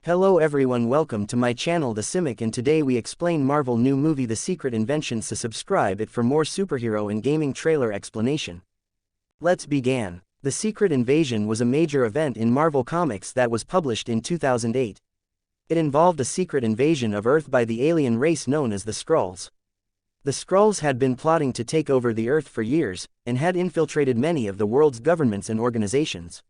Hello everyone, welcome to my channel The Simic, and today we explain Marvel new movie The Secret Inventions. So subscribe it for more superhero and gaming trailer explanation. Let's begin. The Secret Invasion was a major event in Marvel Comics that was published in 2008. It involved a secret invasion of Earth by the alien race known as the Skrulls. The Skrulls had been plotting to take over the Earth for years, and had infiltrated many of the world's governments and organizations.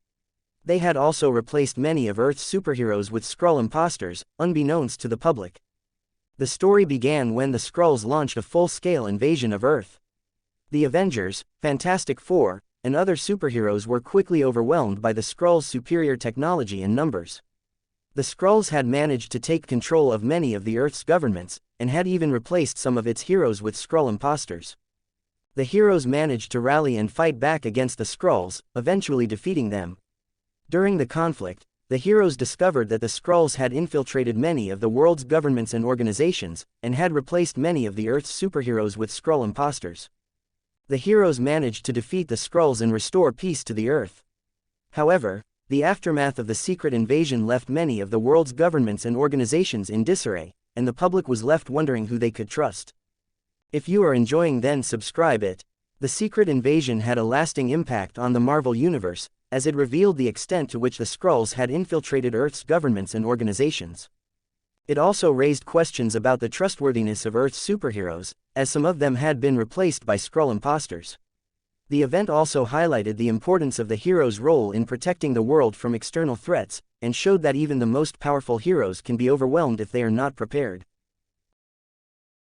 They had also replaced many of Earth's superheroes with Skrull imposters, unbeknownst to the public. The story began when the Skrulls launched a full-scale invasion of Earth. The Avengers, Fantastic Four, and other superheroes were quickly overwhelmed by the Skrulls' superior technology and numbers. The Skrulls had managed to take control of many of the Earth's governments, and had even replaced some of its heroes with Skrull imposters. The heroes managed to rally and fight back against the Skrulls, eventually defeating them. During the conflict, the heroes discovered that the Skrulls had infiltrated many of the world's governments and organizations, and had replaced many of the Earth's superheroes with Skrull imposters. The heroes managed to defeat the Skrulls and restore peace to the Earth. However, the aftermath of the secret invasion left many of the world's governments and organizations in disarray, and the public was left wondering who they could trust. If you are enjoying, then subscribe it. The Secret Invasion had a lasting impact on the Marvel Universe, as it revealed the extent to which the Skrulls had infiltrated Earth's governments and organizations. It also raised questions about the trustworthiness of Earth's superheroes, as some of them had been replaced by Skrull imposters. The event also highlighted the importance of the heroes' role in protecting the world from external threats, and showed that even the most powerful heroes can be overwhelmed if they are not prepared.